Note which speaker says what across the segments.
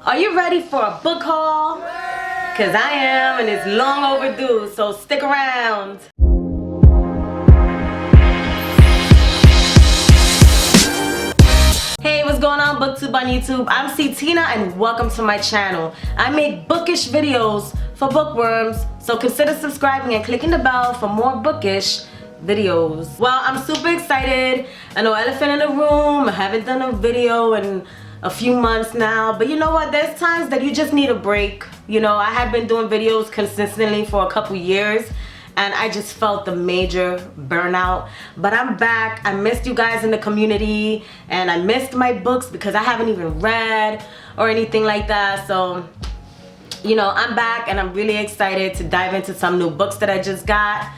Speaker 1: Are you ready for a book haul? Cause I am, and it's long overdue, so stick around. Hey, what's going on, booktube on YouTube? I'm Tina and welcome to my channel. I make bookish videos for bookworms, so consider subscribing and clicking the bell for more bookish videos. Well, I'm super excited. I know, elephant in the room. I haven't done a video in a few months now, but you know what, there's times that you just need a break. You know, I have been doing videos consistently for a couple years and I just felt the major burnout, but I'm back. I missed you guys in the community and I missed my books because I haven't even read or anything like that. So, you know, I'm back and I'm really excited to dive into some new books that I just got.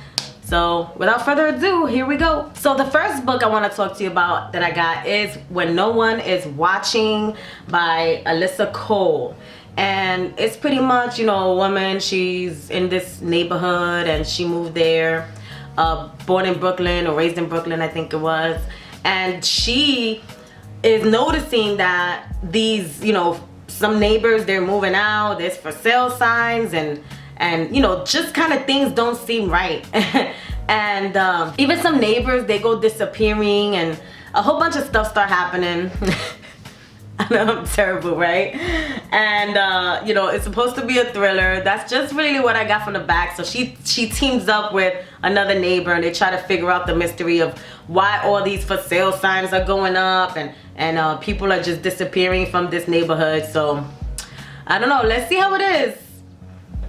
Speaker 1: So without further ado, here we go. So the first book I want to talk to you about that I got is When No One Is Watching by Alyssa Cole. And it's pretty much, you know, a woman, she's in this neighborhood and she moved there, born in Brooklyn or raised in Brooklyn, I think it was. And she is noticing that these, you know, some neighbors, they're moving out, there's for sale signs and you know, just kind of things don't seem right. And even some neighbors, they go disappearing and a whole bunch of stuff start happening. I know I'm terrible, right? And you know, it's supposed to be a thriller. That's just really what I got from the back. So she teams up with another neighbor and they try to figure out the mystery of why all these for sale signs are going up and people are just disappearing from this neighborhood. So I don't know, let's see how it is.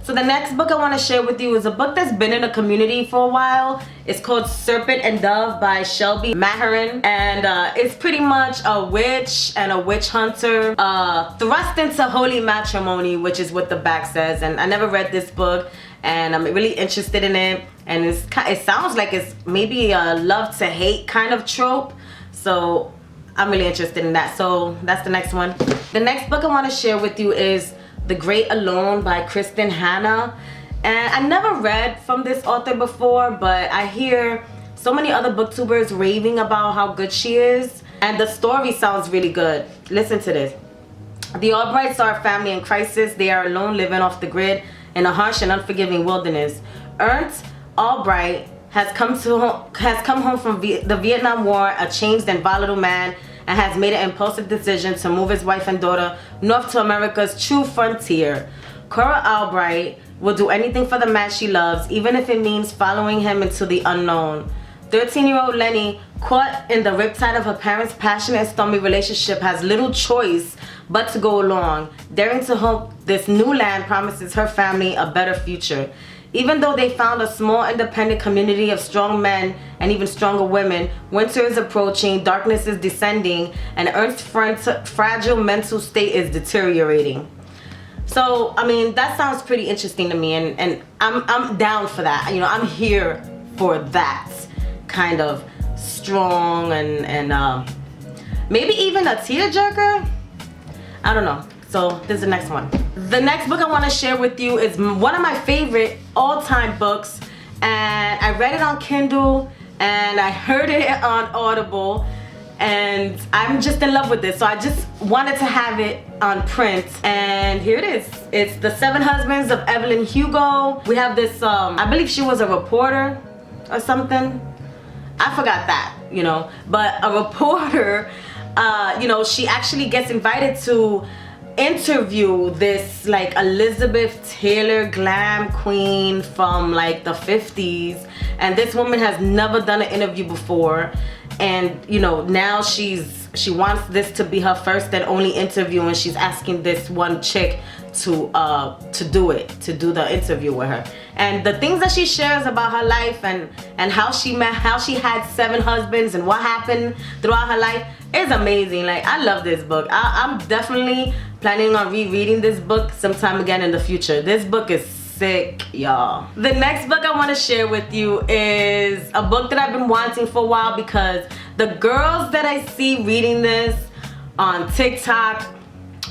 Speaker 1: So the next book I want to share with you is a book that's been in the community for a while. It's called Serpent Dove by Shelby Maherin. And it's pretty much a witch and a witch hunter thrust into holy matrimony, which is what the back says. And I never read this book and I'm really interested in it. And it sounds like it's maybe a love to hate kind of trope. So I'm really interested in that. So that's the next one. The next book I want to share with you is The Great Alone by Christina Alvarado. And I never read from this author before, but I hear so many other booktubers raving about how good she is. And the story sounds really good. Listen to this. The Albrights are a family in crisis. They are alone, living off the grid in a harsh and unforgiving wilderness. Ernst Albright has come home from the Vietnam War, a changed and volatile man, and has made an impulsive decision to move his wife and daughter north to America's true frontier. Cora Albright will do anything for the man she loves, even if it means following him into the unknown. 13-year-old Lenny, caught in the riptide of her parents' passionate and stormy relationship, has little choice but to go along, daring to hope this new land promises her family a better future. Even though they found a small independent community of strong men and even stronger women, winter is approaching, darkness is descending, and Ernst's fragile mental state is deteriorating. So, I mean, that sounds pretty interesting to me, and I'm down for that. You know, I'm here for that kind of strong and maybe even a tearjerker. I don't know. So this is the next one. The next book I want to share with you is one of my favorite all-time books, and I read it on Kindle and I heard it on Audible, and I'm just in love with this, so I just wanted to have it on print, and here it is. It's The Seven Husbands of Evelyn Hugo. We have this I believe she was a reporter or something. I forgot that, you know, but a reporter, you know, she actually gets invited to interview this like Elizabeth Taylor glam queen from like the 50s, and this woman has never done an interview before, and you know, now she wants this to be her first and only interview, and she's asking this one chick to do the interview with her. And the things that she shares about her life and how she had 7 husbands and what happened throughout her life is amazing. Like, I love this book. I'm definitely planning on rereading this book sometime again in the future. This book is sick, y'all. The next book I want to share with you is a book that I've been wanting for a while, because the girls that I see reading this on TikTok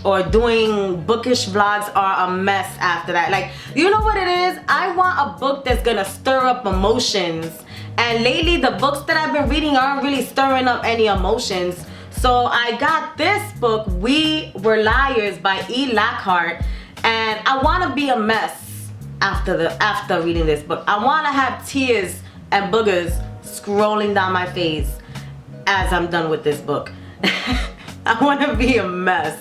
Speaker 1: or doing bookish vlogs are a mess after that. Like, you know what it is? I want a book that's gonna stir up emotions, and lately the books that I've been reading aren't really stirring up any emotions. So I got this book, We Were Liars by E. Lockhart, and I want to be a mess after reading this book. I want to have tears and boogers scrolling down my face as I'm done with this book. I want to be a mess,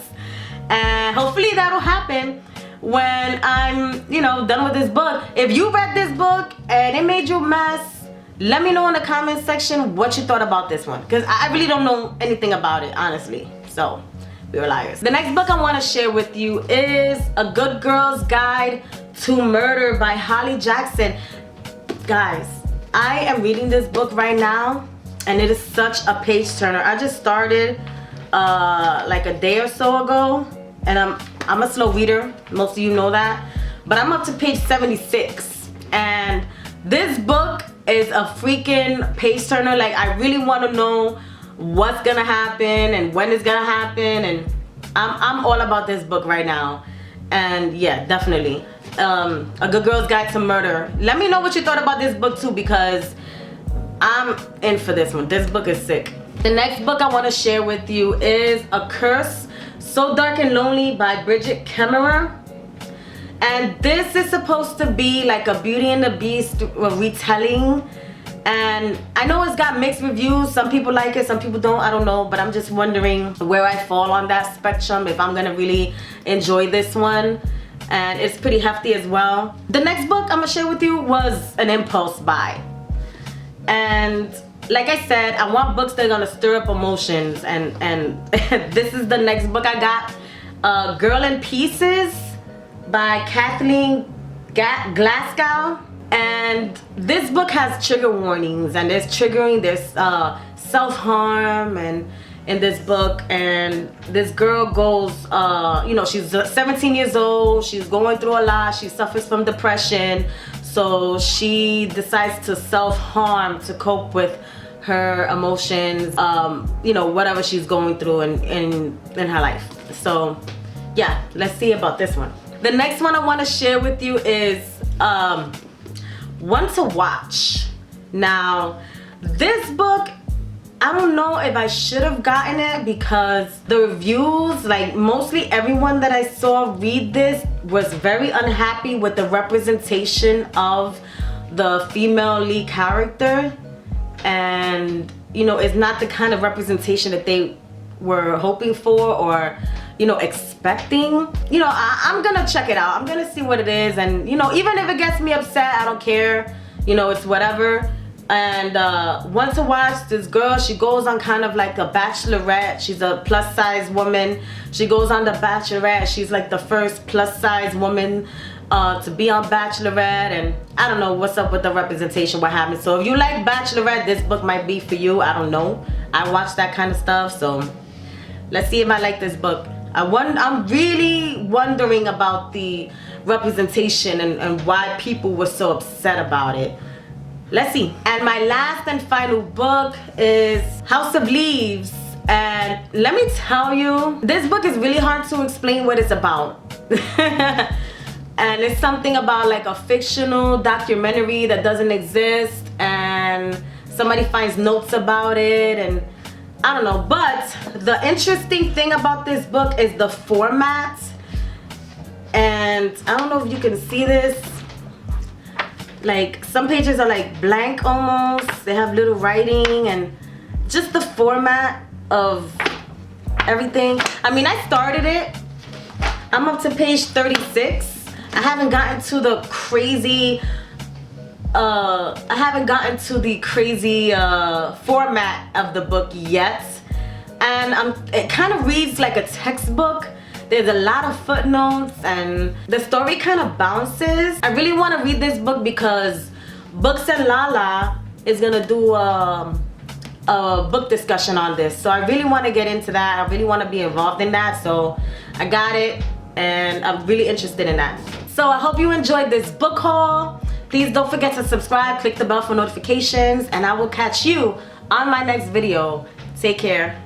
Speaker 1: and hopefully that'll happen when I'm, you know, done with this book. If you read this book and it made you a mess, let me know in the comment section what you thought about this one, because I really don't know anything about it, honestly. So, We Were Liars. The next book I want to share with you is A Good Girl's Guide to Murder by Holly Jackson. Guys, I am reading this book right now, and it is such a page turner. I just started like a day or so ago, and I'm a slow reader. Most of you know that, but I'm up to page 76, and this book is a freaking page turner. Like, I really want to know what's gonna happen and when it's gonna happen, and I'm all about this book right now. And yeah, definitely A Good Girl's Guide to Murder. Let me know what you thought about this book too, because I'm in for this one. This book is sick. The next book I want to share with you is A Curse So Dark and Lonely by Bridget Kemmerer. And this is supposed to be like a Beauty and the Beast retelling. And I know it's got mixed reviews. Some people like it, some people don't. I don't know. But I'm just wondering where I fall on that spectrum, if I'm going to really enjoy this one. And it's pretty hefty as well. The next book I'm going to share with you was an impulse buy. And like I said, I want books that are going to stir up emotions. And this is the next book I got. Girl in Pieces by Kathleen Glasgow. And this book has trigger warnings, and there's self-harm and in this book. And this girl goes, you know, she's 17 years old, she's going through a lot, she suffers from depression, so she decides to self-harm to cope with her emotions, you know, whatever she's going through in her life. So yeah, let's see about this one. The next one I want to share with you is One to Watch. Now, this book, I don't know if I should have gotten it, because the reviews, like mostly everyone that I saw read this was very unhappy with the representation of the female lead character. And, you know, it's not the kind of representation that they were hoping for or, you know, expecting. You know, I'm gonna check it out. I'm gonna see what it is, and, you know, even if it gets me upset, I don't care. You know, it's whatever. And One to Watch, this girl, she goes on kind of like a bachelorette. She's a plus size woman. She goes on the Bachelorette. She's like the first plus size woman to be on Bachelorette, and I don't know what's up with the representation, what happened. So if you like Bachelorette, this book might be for you. I don't know. I watch that kind of stuff, so let's see if I like this book. I'm really wondering about the representation and why people were so upset about it. Let's see. And my last and final book is House of Leaves. And let me tell you, this book is really hard to explain what it's about. And it's something about like a fictional documentary that doesn't exist, and somebody finds notes about it, and I don't know. But the interesting thing about this book is the format. And I don't know if you can see this. Like, some pages are like blank almost. They have little writing, and just the format of everything. I mean, I started it. I'm up to page 36. I haven't gotten to the crazy format of the book yet. And it kind of reads like a textbook. There's a lot of footnotes, and the story kind of bounces. I really want to read this book because Books and Lala is gonna do a book discussion on this. So I really want to get into that. I really want to be involved in that. So I got it, and I'm really interested in that. So I hope you enjoyed this book haul. Please don't forget to subscribe, click the bell for notifications, and I will catch you on my next video. Take care.